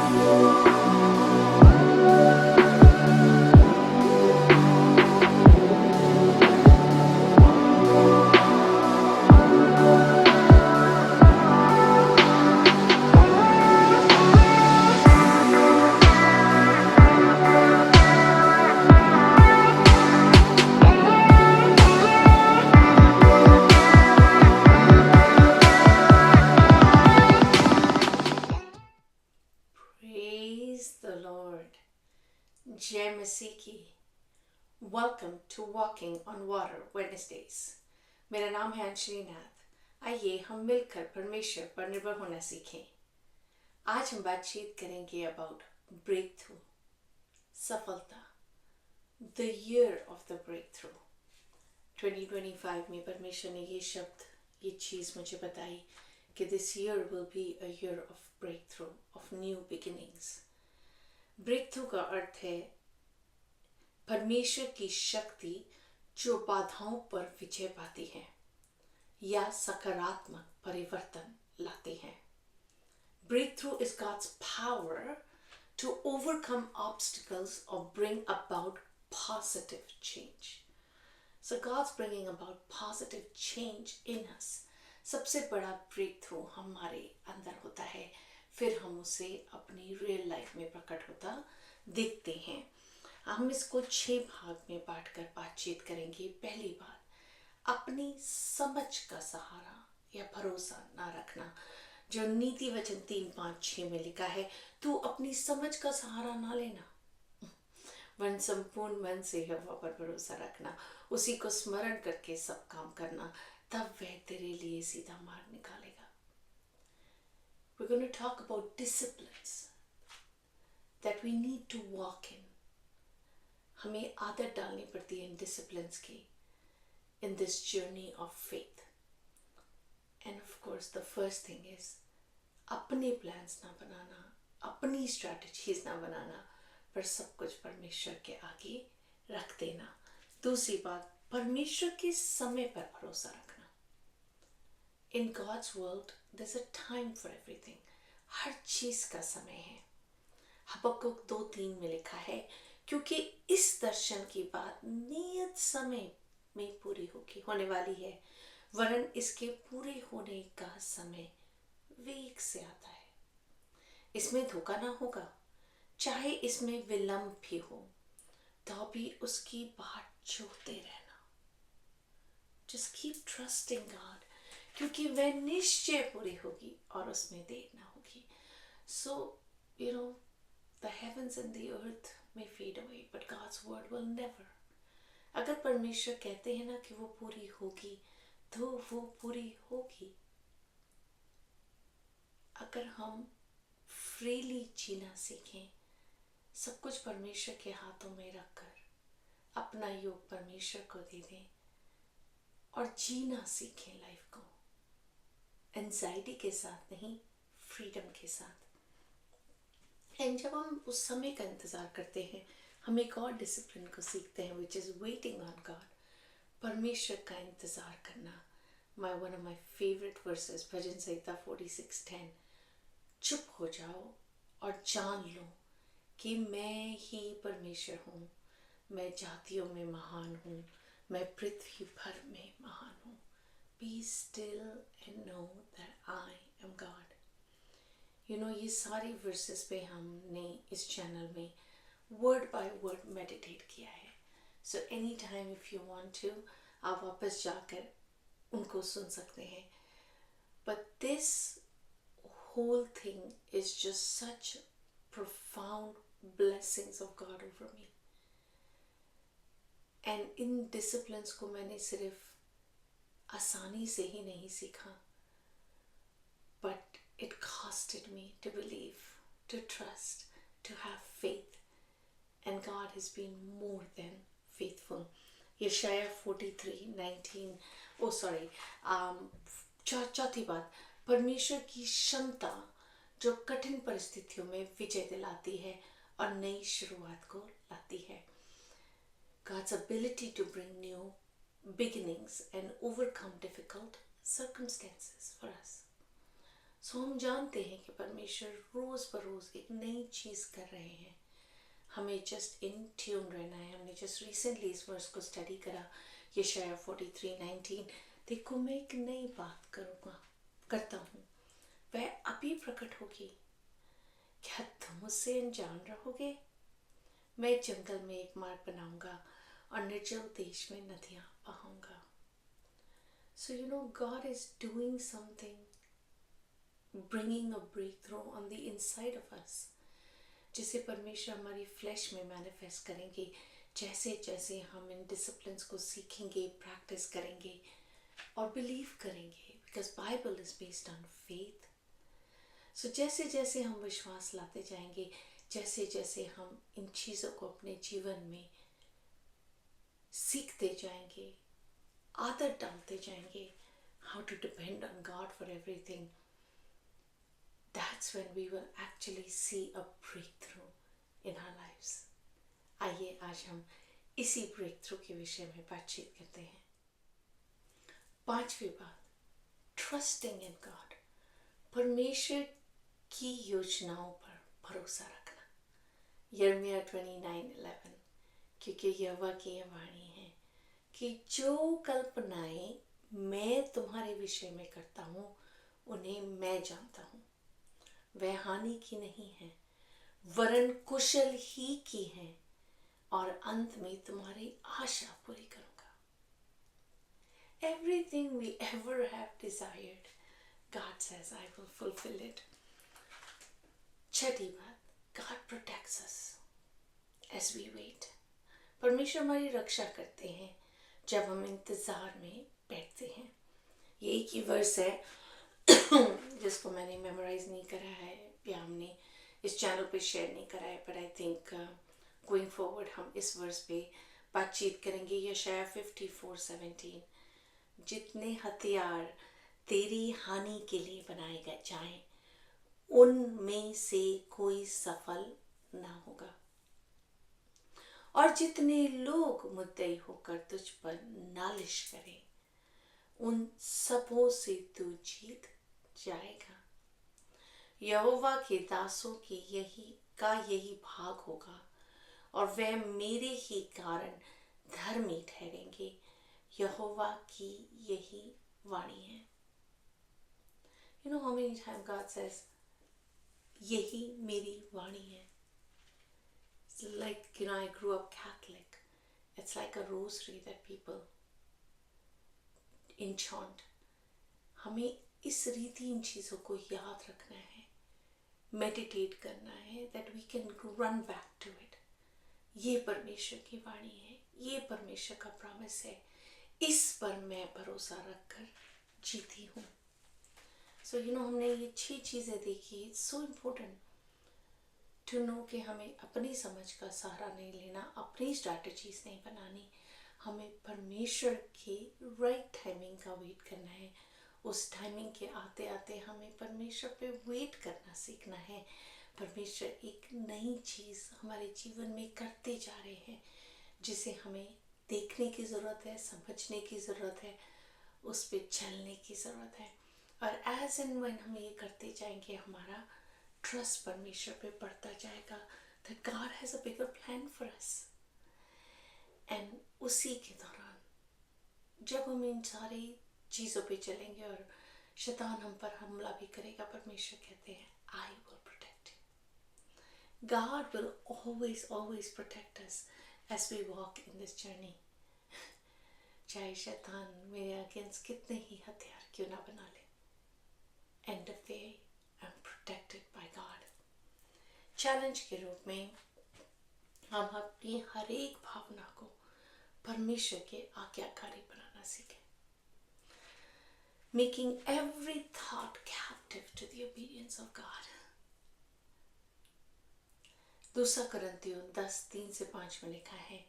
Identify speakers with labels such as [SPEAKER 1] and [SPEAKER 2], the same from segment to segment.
[SPEAKER 1] Praise the Lord. जय मसीह की. Welcome to Walking on Water Wednesdays. मेरा नाम है अंशली नाथ. आइए हम मिलकर परमेश्वर पर निर्भर होना सीखें. आज हम बातचीत करेंगे about breakthrough, सफलता, the year of the breakthrough. 2025 में परमेश्वर ने ये शब्द, ये चीज़ मुझे बताई कि this year will be a year of breakthrough, of new beginnings. Breakthrough का अर्थ है परमेश्वर की शक्ति जो बाधाओं पर विजय पाती है या सकारात्मक परिवर्तन लाती है. Breakthrough is God's power to overcome obstacles or bring about positive change. So God's bringing about positive change in us. सबसे बड़ा ब्रेकथ्रू हमारे अंदर होता है, फिर हम उसे अपनी रियल लाइफ में प्रकट होता देखते हैं. हम इसको 6 भाग में बांटकर बातचीत करेंगे. पहली बात, अपनी समझ का सहारा या भरोसा ना रखना, जो नीति वचन 3:5-6 में लिखा है, तू अपनी समझ का सहारा ना लेना, वरन संपूर्ण मन से यहोवा पर भरोसा रखना, उसी को स्मरण करके सब काम करना, तब वह तेरे लिए सीधा मार्ग निकालेगा. We're going to talk about disciplines that we need to walk in. हमें आदत डालनी पड़ती है इन disciplines की, in this journey of faith. And of course the first thing is अपने plans ना बनाना, अपनी strategies ना बनाना, पर सब कुछ परमेश्वर के आगे रख देना. दूसरी बात, परमेश्वर के समय पर भरोसा रखना. In God's world, there's a time for everything. हर चीज का समय है. हबक्कुक 2:3 में लिखा है, क्योंकि इस दर्शन की बात नियत समय में पूरी होने वाली है, वरन इसके पूरे होने का समय वेग से आता है. इसमें धोखा ना होगा, चाहे इसमें विलंब भी हो, तो भी उसकी बाट जोहते रहना. Just keep trusting God, क्योंकि वह निश्चय पूरी होगी और उसमें देर ना होगी. So, the heavens and the earth may fade away, but God's word will never. अगर परमेश्वर कहते हैं ना कि वो पूरी होगी, तो वो पूरी होगी. अगर हम फ्रीली जीना सीखें, सब कुछ परमेश्वर के हाथों में रखकर अपना योग परमेश्वर को दे दें और जीना सीखें लाइफ को, एंजाइटी के साथ नहीं, फ्रीडम के साथ. एंड जब हम उस समय का इंतज़ार करते हैं, हम एक और डिसिप्लिन को सीखते हैं, which is waiting on God. परमेश्वर का इंतज़ार करना. One of my favourite verses, भजन संहिता 46:10. चुप हो जाओ और जान लो कि मैं ही परमेश्वर हूँ. मैं जातियों में महान हूँ, मैं पृथ्वी भर में महान हूँ. Be still and know that I am God. ये सारी वर्सेस पे हमने इस चैनल में वर्ड बाय वर्ड मेडिटेट किया है. So any time if you want to, आप वापस जाकर उनको सुन सकते हैं. But this whole thing is just such profound blessings of God over me. And in disciplines को मैंने सिर्फ आसानी से ही नहीं सीखा, but it costed me to believe, to trust, to have faith, and God has been more than faithful. यशाया 43:19. चौथी बात, परमेश्वर की क्षमता जो कठिन परिस्थितियों में विजय दिलाती है और नई शुरुआत को लाती है. God's ability to bring new beginnings and overcome difficult circumstances for us. सो हम जानते हैं कि परमेश्वर रोज़ बरोज़ एक नई चीज़ कर रहे हैं। हमें जस्ट इन ट्यून रहना है। हमने जस्ट रिसेंटली इस वर्स को स्टडी करा, यशायाह 43:19। देखो मैं एक नई बात करता हूँ, वह अभी प्रकट होगी, क्या तुम उससे अनजान रहोगे? मैं जंगल में एक मार्ग बनाऊंगा और निर्जल देश में नदियां बहाऊंगा। So God is doing something, bringing a breakthrough on the inside of us, जिसे परमेश्वर हमारी फ्लैश में मैनिफेस्ट करेंगे जैसे जैसे हम इन डिसिप्लिन्स को सीखेंगे, प्रैक्टिस करेंगे और बिलीव करेंगे, because Bible is based on faith. So जैसे जैसे हम विश्वास लाते जाएंगे, जैसे जैसे हम इन चीज़ों को अपने जीवन में सीखते जाएंगे, आदत डालते जाएंगे, how to depend on God for everything, that's when we will actually see a breakthrough in our lives. आइए आज हम इसी ब्रेकथ्रू के विषय में बातचीत करते हैं। 5वीं बात, ट्रस्टिंग इन गॉड, परमेश्वर की योजनाओं पर भरोसा रखना। यिर्मयाह 29:11, क्योंकि यहोवा की यह वाणी है कि जो कल्पनाएं मैं तुम्हारे विषय में करता हूँ उन्हें मैं जानता हूँ, वह हानि की नहीं है वरन कुशल ही की है, और अंत में तुम्हारी आशा पूरी करूँगा। Everything we ever have desired, God says, I will fulfill it. 6ठी बात, God protects us as we wait. परमेश्वर हमारी रक्षा करते हैं जब हम इंतज़ार में बैठते हैं। ये एक ही वर्स है जिसको मैंने मेमोराइज नहीं करा है या हमने इस चैनल पे शेयर नहीं करा है, but I think going forward हम इस वर्स पे बातचीत करेंगे। यशायाह 54:17, जितने हथियार तेरी हानि के लिए बनाए गए जाएं उनमें से कोई सफल ना होगा, और जितने लोग मुद्दई होकर तुझ पर नालिश करें उन सबों से तू जीत जाएगा। यहोवा के दासों की यही भाग होगा, और वह मेरे ही कारण धर्मी ठहरेंगे। यहोवा की यही वाणी है। You know how many times God says, यही मेरी वाणी है. It's like, I grew up Catholic. It's like a rosary that people enchant. हमें इस रीति इन चीज़ों को याद रखना है, मेडिटेट करना है, that we can run back to it. ये परमेश्वर की वाणी है, ये परमेश्वर का प्रॉमिस है, इस पर मैं भरोसा रखकर जीती हूँ. So हमने ये 6 चीज़ें देखी. It's so important to know कि हमें अपनी समझ का सहारा नहीं लेना, अपनी स्ट्रैटेजीज नहीं बनानी, हमें परमेश्वर के राइट टाइमिंग का वेट करना है. उस टाइमिंग के आते आते हमें परमेश्वर पे वेट करना सीखना है. परमेश्वर एक नई चीज़ हमारे जीवन में करते जा रहे हैं, जिसे हमें देखने की ज़रूरत है, समझने की ज़रूरत है, उस पर चलने की ज़रूरत है. और एज एंड व्हेन हम ये करते जाएंगे, हमारा ट्रस्ट परमेश्वर पे बढ़ता जाएगा. that God has a bigger plan for us. And उसी के दौरान जब हम इन सारी चीज़ों पे चलेंगे और शैतान हम पर हमला भी करेगा, परमेश्वर कहते हैं I will protect you. God will always protect us as we walk in this journey. चाहे शैतान मेरे अगेंस्ट कितने ही हथियार क्यों ना बना ले, end of the day I'm protected by God. Challenge के रूप में हम अपनी हर एक भावना को परमेश्वर के आज्ञाकारी बनाना सीखें. Making every thought captive to the obedience of God. 2 कोरिन्थियों 10:3-5 में लिखा है,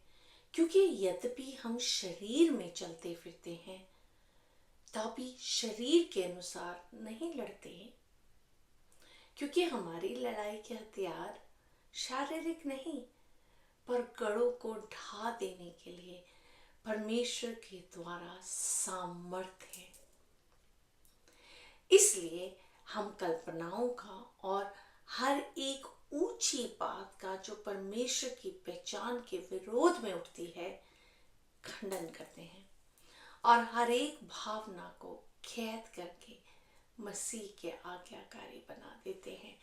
[SPEAKER 1] क्योंकि यद्यपि हम शरीर में चलते फिरते हैं, तभी शरीर के अनुसार नहीं लड़ते, क्योंकि हमारी लड़ाई के हथियार शारीरिक नहीं, पर गढ़ों को ढा देने के लिए परमेश्वर के द्वारा सामर्थ्य है. इसलिए हम कल्पनाओं का और हर एक ऊंची बात का जो परमेश्वर की पहचान के विरोध में उठती है खंडन करते हैं और हर एक भावना को कैद करके मसीह के आज्ञाकारी बना देते हैं.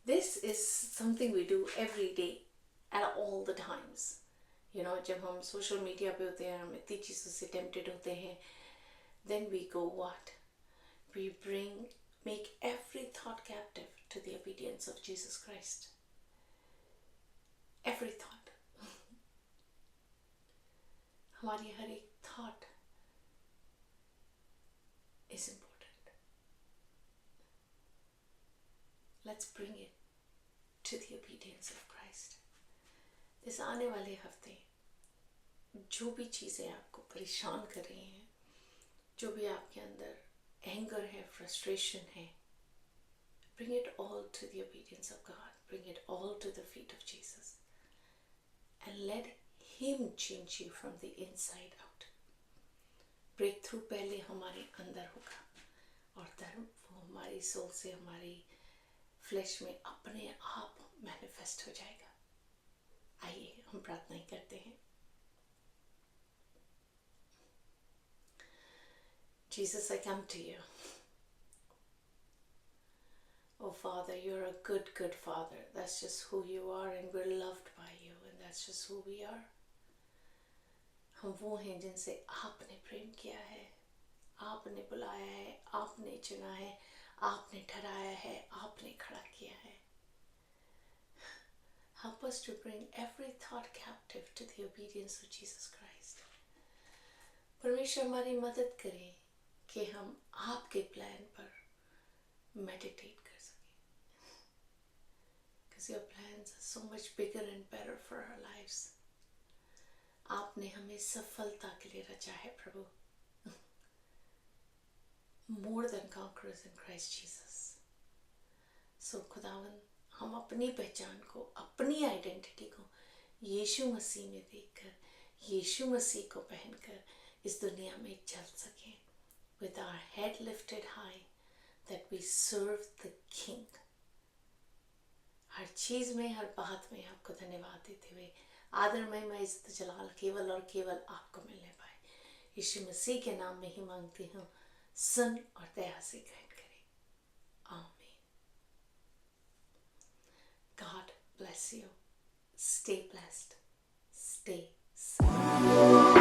[SPEAKER 1] This is something we do every day and all the times. जब हम सोशल मीडिया पे होते हैं, हम इतनी चीज़ों से टेम्प्टेड होते हैं, then we go what? We make every thought captive to the obedience of Jesus Christ. Every thought. हमारी हर एक thought is important. Let's bring it to the obedience of Christ. इस आने वाले हफ्ते जो भी चीज़ें आपको परेशान कर रही हैं, जो भी आपके अंदर एंगर है, फ्रस्ट्रेशन है, bring it all to the obedience of God. Bring it all to the feet of Jesus. And let Him change you from the inside out. Breakthrough पहले हमारे अंदर होगा और धर्म वो हमारी सोल से हमारी फ्लैश में अपने आप मैनिफेस्ट हो जाएगा. आइए हम प्रार्थना करते हैं. Jesus, I come to you. Oh Father, you're a good, good Father. That's just who you are, and we're loved by you, and that's just who we are. हम वो हैं जिनसे आपने प्रेम किया है, आपने बुलाया है, आपने चुना है, आपने ठहराया है, आपने खड़ा किया है. Help us to bring every thought captive to the obedience of Jesus Christ. परमेश्वर हमारी मदद करें कि हम आपके प्लान पर मेडिटेट कर सकें. Because your plans are so much bigger and better for our lives. आपने हमें सफलता के लिए रचा है प्रभु. More than conquerors in Christ Jesus. So खुदावन, हम अपनी पहचान को, अपनी आइडेंटिटी को यीशु मसीह में देखकर, यीशु मसीह को पहनकर इस दुनिया में चल सकें. With our head lifted high, that we serve the King. हर चीज में, हर बात में आपको धन्यवाद देते हुए आदर महिमा इज्जत जलाल केवल और केवल आपको मिलने पाए. यीशु मसीह के नाम में ही मांगती हूँ, सुन और दया से ग्रहण करें. आमीन. God bless you. Stay blessed. Stay safe.